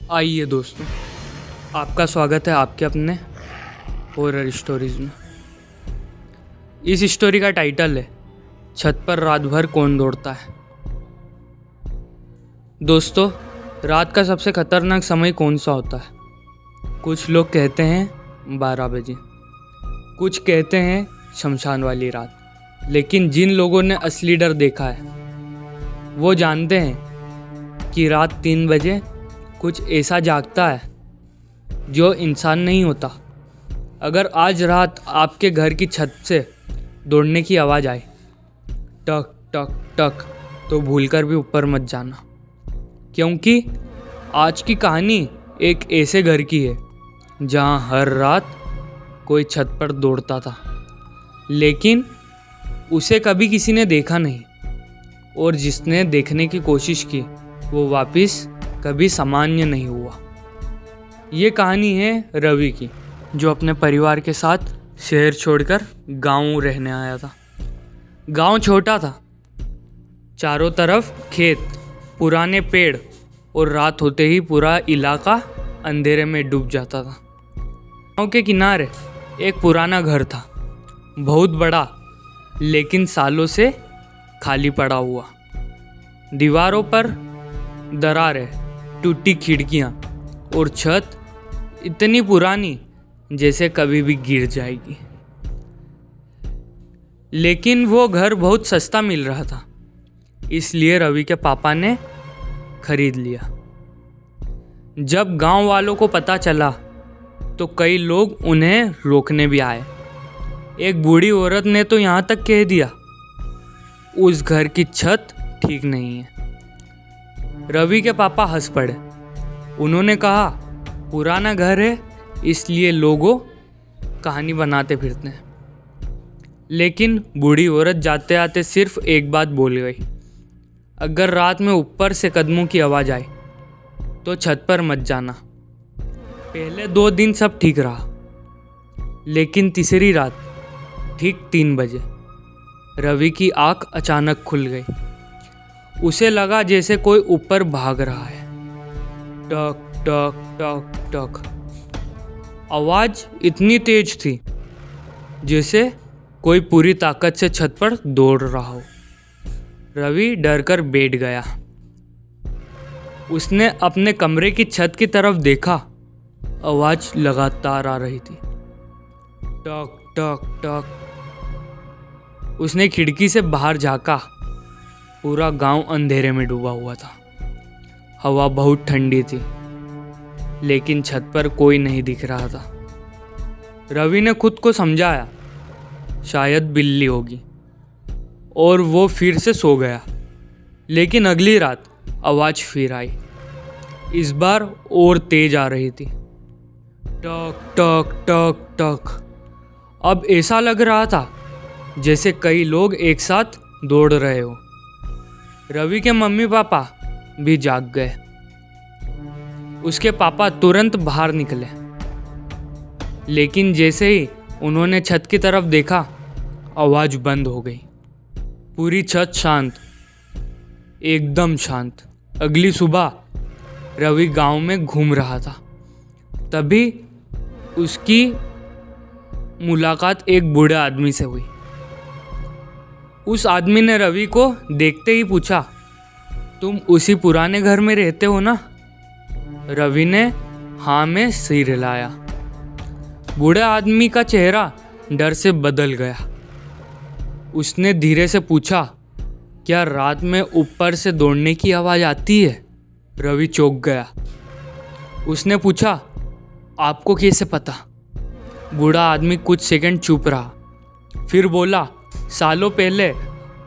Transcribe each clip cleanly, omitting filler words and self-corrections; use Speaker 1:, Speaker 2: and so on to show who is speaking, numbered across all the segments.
Speaker 1: आइए दोस्तों, आपका स्वागत है आपके अपने हॉरर स्टोरीज़ में। इस स्टोरी का टाइटल है छत पर रात भर कौन दौड़ता है। दोस्तों, रात का सबसे खतरनाक समय कौन सा होता है? कुछ लोग कहते हैं 12 बजे, कुछ कहते हैं शमशान वाली रात। लेकिन जिन लोगों ने असली डर देखा है वो जानते हैं कि रात 3 बजे कुछ ऐसा जागता है जो इंसान नहीं होता। अगर आज रात आपके घर की छत से दौड़ने की आवाज़ आए, टक टक टक, तो भूलकर भी ऊपर मत जाना, क्योंकि आज की कहानी एक ऐसे घर की है जहां हर रात कोई छत पर दौड़ता था, लेकिन उसे कभी किसी ने देखा नहीं, और जिसने देखने की कोशिश की वो वापस कभी सामान्य नहीं हुआ। ये कहानी है रवि की, जो अपने परिवार के साथ शहर छोड़कर गांव रहने आया था। गांव छोटा था, चारों तरफ खेत, पुराने पेड़, और रात होते ही पूरा इलाका अंधेरे में डूब जाता था। गांव के किनारे एक पुराना घर था, बहुत बड़ा, लेकिन सालों से खाली पड़ा हुआ। दीवारों पर दरारें, टूटी खिड़कियां और छत इतनी पुरानी जैसे कभी भी गिर जाएगी। लेकिन वो घर बहुत सस्ता मिल रहा था, इसलिए रवि के पापा ने खरीद लिया। जब गांव वालों को पता चला तो कई लोग उन्हें रोकने भी आए। एक बूढ़ी औरत ने तो यहाँ तक कह दिया, उस घर की छत ठीक नहीं है। रवि के पापा हंस पड़े। उन्होंने कहा, पुराना घर है इसलिए लोगों कहानी बनाते फिरते हैं। लेकिन बूढ़ी औरत जाते आते सिर्फ एक बात बोल गई, अगर रात में ऊपर से कदमों की आवाज़ आए तो छत पर मत जाना। पहले 2 दिन सब ठीक रहा, लेकिन तीसरी रात ठीक 3 बजे रवि की आंख अचानक खुल गई। उसे लगा जैसे कोई ऊपर भाग रहा है। टक टक टक टक, आवाज़ इतनी तेज थी जैसे कोई पूरी ताकत से छत पर दौड़ रहा हो। रवि डर कर बैठ गया। उसने अपने कमरे की छत की तरफ देखा, आवाज़ लगातार आ रही थी, टक टक टक। उसने खिड़की से बाहर झांका। पूरा गांव अंधेरे में डूबा हुआ था। हवा बहुत ठंडी थी, लेकिन छत पर कोई नहीं दिख रहा था। रवि ने खुद को समझाया, शायद बिल्ली होगी, और वो फिर से सो गया। लेकिन अगली रात आवाज़ फिर आई, इस बार और तेज आ रही थी, टक टक टक टक। अब ऐसा लग रहा था जैसे कई लोग एक साथ दौड़ रहे हो। रवि के मम्मी पापा भी जाग गए। उसके पापा तुरंत बाहर निकले, लेकिन जैसे ही उन्होंने छत की तरफ देखा, आवाज़ बंद हो गई। पूरी छत शांत, एकदम शांत। अगली सुबह रवि गांव में घूम रहा था, तभी उसकी मुलाकात एक बूढ़े आदमी से हुई। उस आदमी ने रवि को देखते ही पूछा, तुम उसी पुराने घर में रहते हो ना? रवि ने हाँ में सिर हिलाया। बूढ़े आदमी का चेहरा डर से बदल गया। उसने धीरे से पूछा, क्या रात में ऊपर से दौड़ने की आवाज़ आती है? रवि चौंक गया। उसने पूछा, आपको कैसे पता? बूढ़ा आदमी कुछ सेकंड चुप रहा, फिर बोला, सालों पहले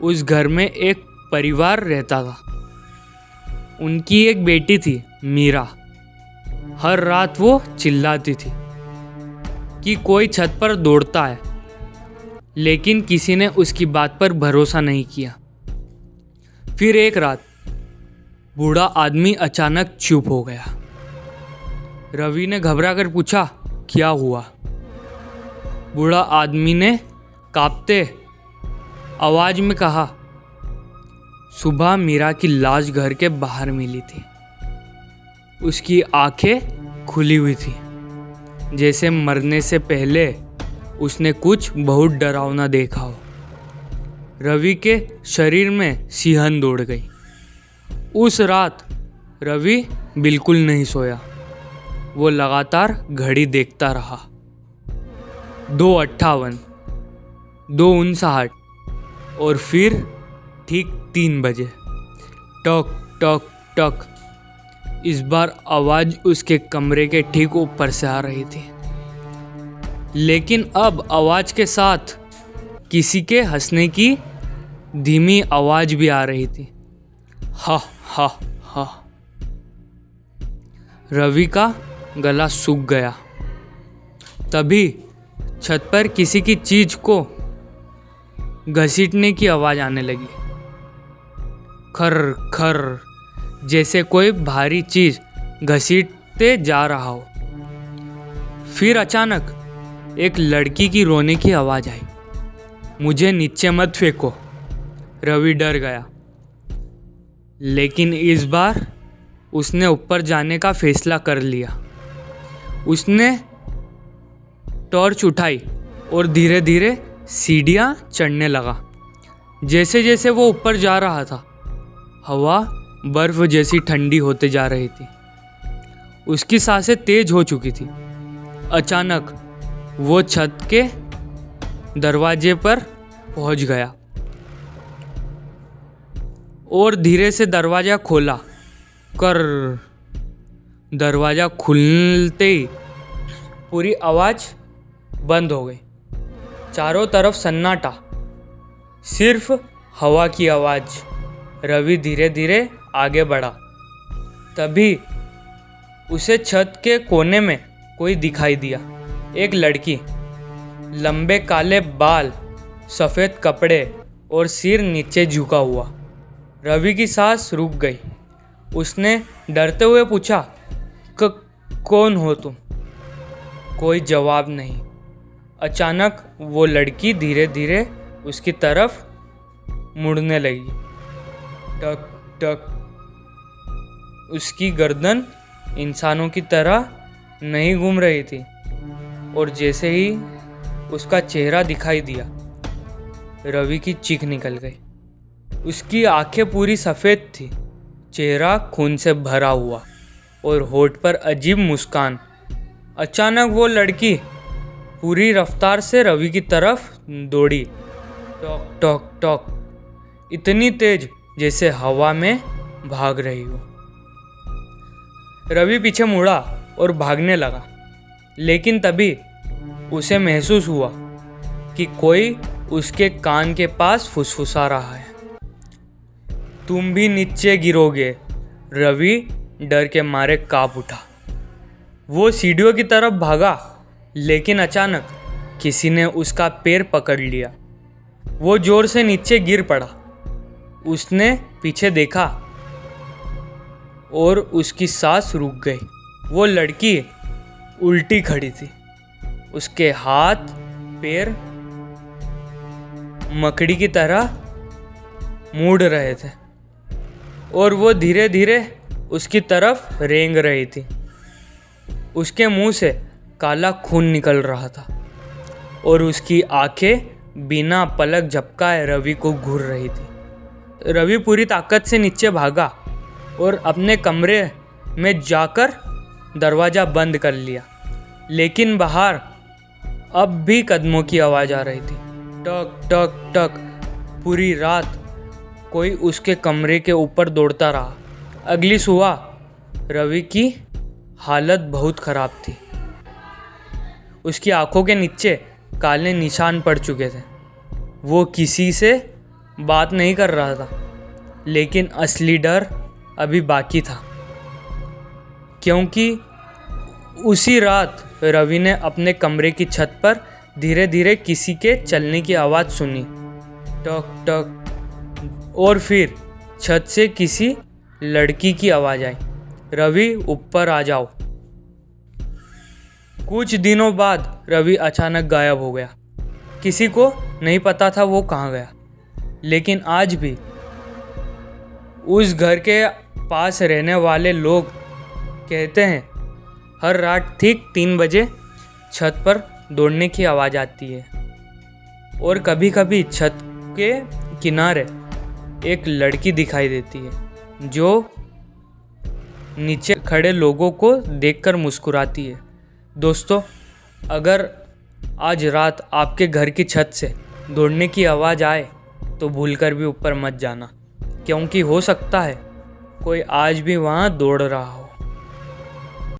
Speaker 1: उस घर में एक परिवार रहता था। उनकी एक बेटी थी, मीरा। हर रात वो चिल्लाती थी कि कोई छत पर दौड़ता है, लेकिन किसी ने उसकी बात पर भरोसा नहीं किया। फिर एक रात बूढ़ा आदमी अचानक चुप हो गया। रवि ने घबरा कर पूछा, क्या हुआ? बूढ़ा आदमी ने कांपते आवाज में कहा, सुबह मीरा की लाश घर के बाहर मिली थी। उसकी आंखें खुली हुई थी, जैसे मरने से पहले उसने कुछ बहुत डरावना देखा हो। रवि के शरीर में सिहरन दौड़ गई। उस रात रवि बिल्कुल नहीं सोया। वो लगातार घड़ी देखता रहा। 2:58, 2:59 और फिर ठीक 3 बजे। टक टक टक। इस बार आवाज़ उसके कमरे के ठीक ऊपर से आ रही थी, लेकिन अब आवाज़ के साथ किसी के हंसने की धीमी आवाज़ भी आ रही थी। हा हा हा। रवि का गला सूख गया। तभी छत पर किसी की चीज को घसीटने की आवाज़ आने लगी। खर खर, जैसे कोई भारी चीज घसीटते जा रहा हो। फिर अचानक एक लड़की की रोने की आवाज़ आई। मुझे नीचे मत फेंको। रवि डर गया, लेकिन इस बार उसने ऊपर जाने का फैसला कर लिया। उसने टॉर्च उठाई और धीरे धीरे सीढ़ियाँ चढ़ने लगा। जैसे जैसे वो ऊपर जा रहा था, हवा बर्फ जैसी ठंडी होते जा रही थी। उसकी सांसें तेज हो चुकी थी। अचानक वो छत के दरवाजे पर पहुंच गया और धीरे से दरवाज़ा खोला। कर दरवाज़ा खुलते ही पूरी आवाज़ बंद हो गई। चारों तरफ सन्नाटा, सिर्फ हवा की आवाज़। रवि धीरे धीरे आगे बढ़ा। तभी उसे छत के कोने में कोई दिखाई दिया। एक लड़की, लंबे काले बाल, सफ़ेद कपड़े और सिर नीचे झुका हुआ। रवि की सांस रुक गई। उसने डरते हुए पूछा, कौन हो तुम? कोई जवाब नहीं। अचानक वो लड़की धीरे धीरे उसकी तरफ मुड़ने लगी। टक टक। उसकी गर्दन इंसानों की तरह नहीं घूम रही थी, और जैसे ही उसका चेहरा दिखाई दिया, रवि की चीख निकल गई। उसकी आंखें पूरी सफ़ेद थी, चेहरा खून से भरा हुआ और होठ पर अजीब मुस्कान। अचानक वो लड़की पूरी रफ्तार से रवि की तरफ दौड़ी। टॉक टॉक टॉक, इतनी तेज जैसे हवा में भाग रही हो। रवि पीछे मुड़ा और भागने लगा, लेकिन तभी उसे महसूस हुआ कि कोई उसके कान के पास फुसफुसा रहा है। तुम भी नीचे गिरोगे। रवि डर के मारे कांप उठा। वो सीढ़ियों की तरफ भागा, लेकिन अचानक किसी ने उसका पैर पकड़ लिया। वो जोर से नीचे गिर पड़ा। उसने पीछे देखा और उसकी सांस रुक गई। वो लड़की उल्टी खड़ी थी। उसके हाथ पैर मकड़ी की तरह मुड़ रहे थे और वो धीरे धीरे उसकी तरफ रेंग रही थी। उसके मुंह से काला खून निकल रहा था और उसकी आंखें बिना पलक झपकाए रवि को घूर रही थी। रवि पूरी ताकत से नीचे भागा और अपने कमरे में जाकर दरवाज़ा बंद कर लिया, लेकिन बाहर अब भी कदमों की आवाज़ आ रही थी। टक टक टक। पूरी रात कोई उसके कमरे के ऊपर दौड़ता रहा। अगली सुबह रवि की हालत बहुत ख़राब थी। उसकी आंखों के नीचे काले निशान पड़ चुके थे। वो किसी से बात नहीं कर रहा था, लेकिन असली डर अभी बाकी था, क्योंकि उसी रात रवि ने अपने कमरे की छत पर धीरे धीरे किसी के चलने की आवाज़ सुनी। टक टक। और फिर छत से किसी लड़की की आवाज़ आई, रवि ऊपर आ जाओ। कुछ दिनों बाद रवि अचानक गायब हो गया। किसी को नहीं पता था वो कहाँ गया, लेकिन आज भी उस घर के पास रहने वाले लोग कहते हैं हर रात ठीक 3 बजे छत पर दौड़ने की आवाज़ आती है और कभी कभी छत के किनारे एक लड़की दिखाई देती है जो नीचे खड़े लोगों को देखकर मुस्कुराती है। दोस्तों, अगर आज रात आपके घर की छत से दौड़ने की आवाज़ आए तो भूलकर भी ऊपर मत जाना, क्योंकि हो सकता है कोई आज भी वहाँ दौड़ रहा हो।